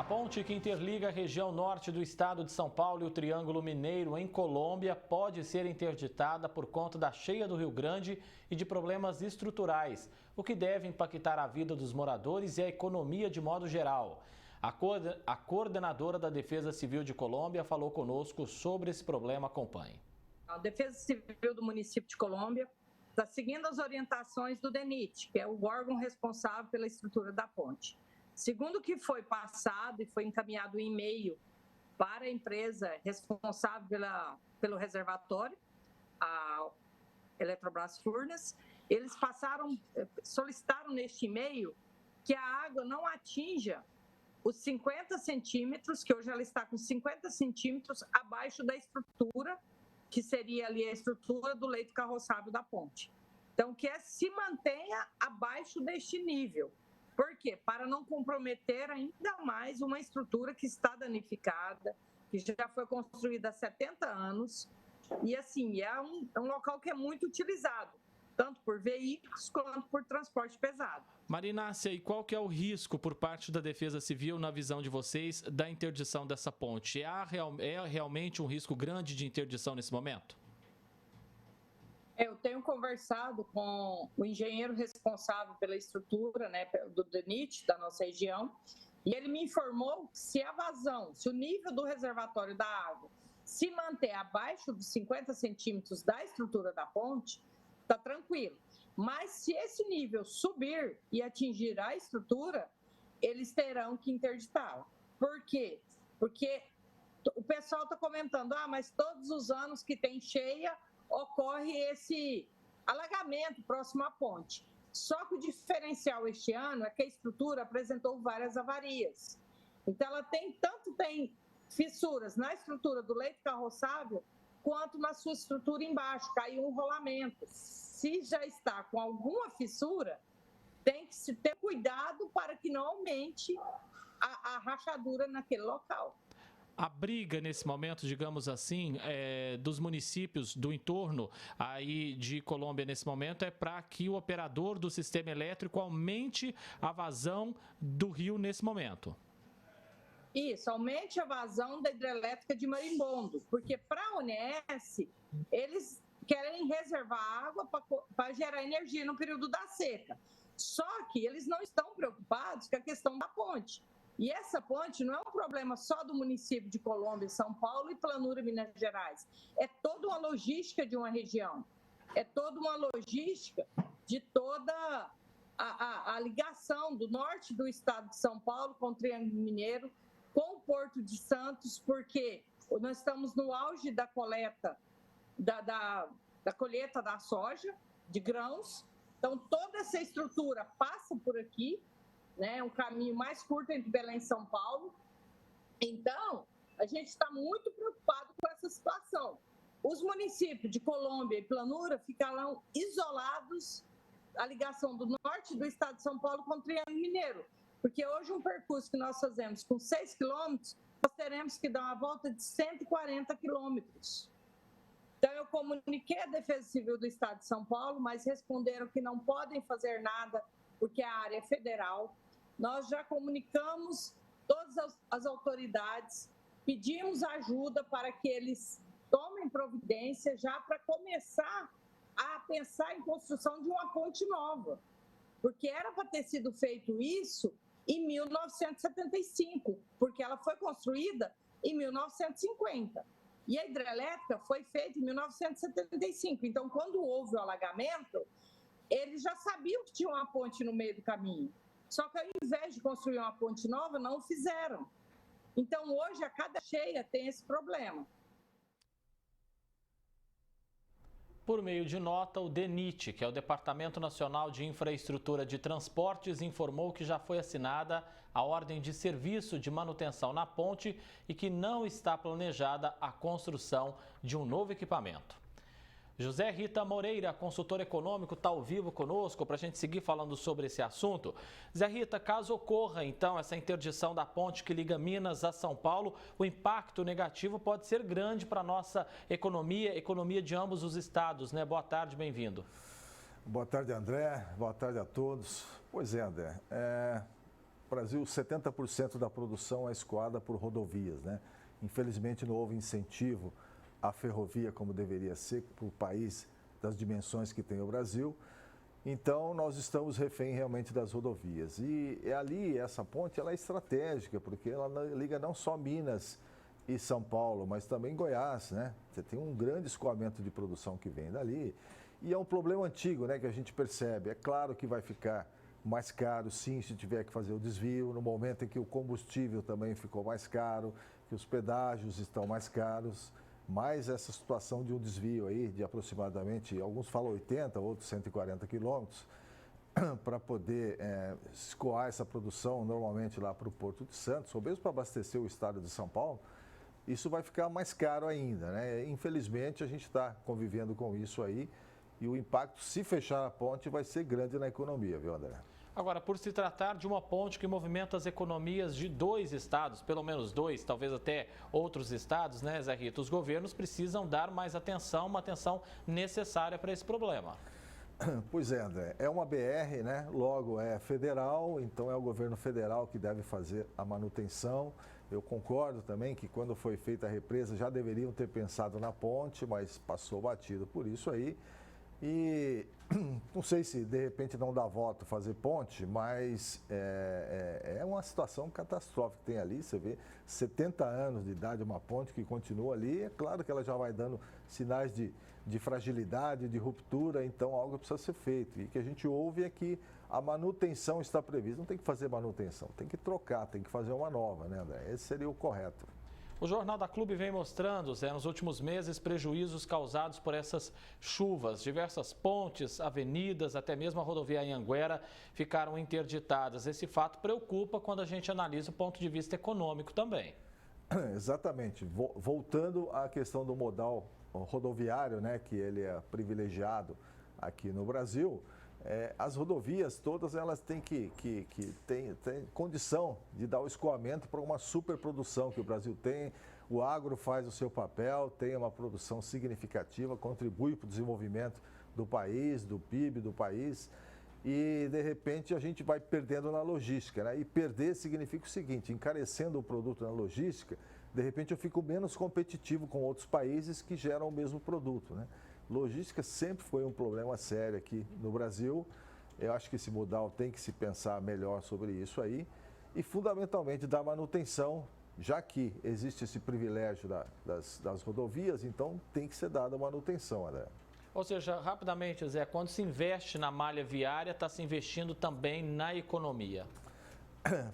ponte que interliga a região norte do estado de São Paulo e o Triângulo Mineiro, em Colômbia, pode ser interditada por conta da cheia do Rio Grande e de problemas estruturais, o que deve impactar a vida dos moradores e a economia de modo geral. A coordenadora da Defesa Civil de Colômbia falou conosco sobre esse problema. Acompanhe. A Defesa Civil do município de Colômbia está seguindo as orientações do DENIT, que é o órgão responsável pela estrutura da ponte. Segundo o que foi passado e foi encaminhado um e-mail para a empresa responsável pelo reservatório, a Eletrobras Furnas, eles solicitaram neste e-mail que a água não atinja os 50 centímetros, que hoje ela está com 50 centímetros abaixo da estrutura, que seria ali a estrutura do leito carroçável da ponte. Então, que se mantenha abaixo deste nível. Por quê? Para não comprometer ainda mais uma estrutura que está danificada, que já foi construída há 70 anos, e assim, é um local que é muito utilizado, tanto por veículos quanto por transporte pesado. Marinácia, e qual que é o risco por parte da Defesa Civil, na visão de vocês, da interdição dessa ponte? É realmente um risco grande de interdição nesse momento? Eu tenho conversado com o engenheiro responsável pela estrutura, né, do DENIT, da nossa região, e ele me informou que se a vazão, se o nível do reservatório da água se manter abaixo dos 50 centímetros da estrutura da ponte, está tranquilo. Mas se esse nível subir e atingir a estrutura, eles terão que interditá-la. Por quê? Porque o pessoal está comentando, mas todos os anos que tem cheia, ocorre esse alagamento próximo à ponte. Só que o diferencial este ano é que a estrutura apresentou várias avarias. Então, ela tem fissuras na estrutura do leito carroçável, quanto na sua estrutura embaixo, caiu um rolamento. Se já está com alguma fissura, tem que se ter cuidado para que não aumente a rachadura naquele local. A briga nesse momento, digamos assim, dos municípios do entorno aí de Colômbia nesse momento é para que o operador do sistema elétrico aumente a vazão do rio nesse momento. Isso, aumente a vazão da hidrelétrica de Marimbondo, porque para a UNS, eles querem reservar água para gerar energia no período da seca. Só que eles não estão preocupados com a questão da ponte. E essa ponte não é um problema só do município de Colômbia, São Paulo e Planura, Minas Gerais. É toda uma logística de uma região. É toda uma logística de toda a ligação do norte do estado de São Paulo com o Triângulo Mineiro, com o Porto de Santos, porque nós estamos no auge da coleta, da colheita da soja, de grãos. Então, toda essa estrutura passa por aqui, né, um caminho mais curto entre Belém e São Paulo. Então, a gente está muito preocupado com essa situação. Os municípios de Colômbia e Planura ficarão isolados a ligação do norte do estado de São Paulo com o Triângulo Mineiro, porque hoje um percurso que nós fazemos com 6 quilômetros, nós teremos que dar uma volta de 140 quilômetros. Então, eu comuniquei à Defesa Civil do estado de São Paulo, mas responderam que não podem fazer nada, porque a área é federal. Nós já comunicamos todas as autoridades, pedimos ajuda para que eles tomem providência já para começar a pensar em construção de uma ponte nova, porque era para ter sido feito isso em 1975, porque ela foi construída em 1950 e a hidrelétrica foi feita em 1975. Então, quando houve o alagamento, eles já sabiam que tinha uma ponte no meio do caminho. Só que ao invés de construir uma ponte nova, não o fizeram. Então, hoje, a cada cheia tem esse problema. Por meio de nota, o DENIT, que é o Departamento Nacional de Infraestrutura de Transportes, informou que já foi assinada a ordem de serviço de manutenção na ponte e que não está planejada a construção de um novo equipamento. José Rita Moreira, consultor econômico, está ao vivo conosco para a gente seguir falando sobre esse assunto. Zé Rita, caso ocorra, então, essa interdição da ponte que liga Minas a São Paulo, o impacto negativo pode ser grande para a nossa economia de ambos os estados, né? Boa tarde, bem-vindo. Boa tarde, André. Boa tarde a todos. Pois é, André. Brasil, 70% da produção é escoada por rodovias, né? Infelizmente não houve incentivo à ferrovia como deveria ser para o país das dimensões que tem o Brasil. Então, nós estamos refém realmente das rodovias. E ali, essa ponte, ela é estratégica, porque ela liga não só Minas e São Paulo, mas também Goiás, né? Você tem um grande escoamento de produção que vem dali. E é um problema antigo, né, que a gente percebe. É claro que vai ficar mais caro, sim, se tiver que fazer o desvio, no momento em que o combustível também ficou mais caro, que os pedágios estão mais caros. Mas essa situação de um desvio aí de aproximadamente, alguns falam 80, outros 140 quilômetros, para poder escoar essa produção normalmente lá para o Porto de Santos, ou mesmo para abastecer o estado de São Paulo, isso vai ficar mais caro ainda, né? Infelizmente, a gente está convivendo com isso aí e o impacto, se fechar a ponte, vai ser grande na economia, viu, André? Agora, por se tratar de uma ponte que movimenta as economias de 2 estados, pelo menos 2, talvez até outros estados, né, Zé Rito? Os governos precisam dar mais atenção, uma atenção necessária para esse problema. Pois é, André. É uma BR, né? Logo é federal, então é o governo federal que deve fazer a manutenção. Eu concordo também que quando foi feita a represa já deveriam ter pensado na ponte, mas passou batido por isso aí. E não sei se de repente não dá voto fazer ponte, mas é uma situação catastrófica que tem ali. Você vê 70 anos de idade, uma ponte que continua ali. É claro que ela já vai dando sinais de fragilidade, de ruptura, então algo precisa ser feito. E o que a gente ouve é que a manutenção está prevista. Não tem que fazer manutenção, tem que trocar, tem que fazer uma nova, né, André? Esse seria o correto. O Jornal da Clube vem mostrando, Zé, nos últimos meses, prejuízos causados por essas chuvas. Diversas pontes, avenidas, até mesmo a rodovia Anhanguera ficaram interditadas. Esse fato preocupa quando a gente analisa o ponto de vista econômico também. Exatamente. Voltando à questão do modal rodoviário, né, que ele é privilegiado aqui no Brasil, as rodovias todas elas têm tem condição de dar o escoamento para uma superprodução que o Brasil tem. O agro faz o seu papel, tem uma produção significativa, contribui para o desenvolvimento do país, do PIB do país. E, de repente, a gente vai perdendo na logística, né? E perder significa o seguinte, encarecendo o produto na logística, de repente eu fico menos competitivo com outros países que geram o mesmo produto, né? Logística sempre foi um problema sério aqui no Brasil. Eu acho que esse modal tem que se pensar melhor sobre isso aí. E, fundamentalmente, dar manutenção, já que existe esse privilégio das rodovias, então tem que ser dada manutenção, André. Ou seja, rapidamente, Zé, quando se investe na malha viária, está se investindo também na economia.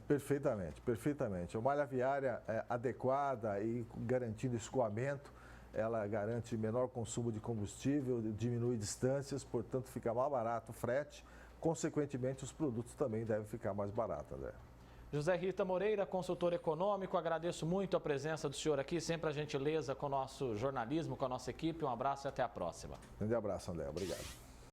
Perfeitamente, perfeitamente. A malha viária adequada e garantindo escoamento, ela garante menor consumo de combustível, diminui distâncias, portanto fica mais barato o frete, consequentemente os produtos também devem ficar mais baratos, André. José Rita Moreira, consultor econômico, agradeço muito a presença do senhor aqui, sempre a gentileza com o nosso jornalismo, com a nossa equipe. Um abraço e até a próxima. Grande abraço, André. Obrigado.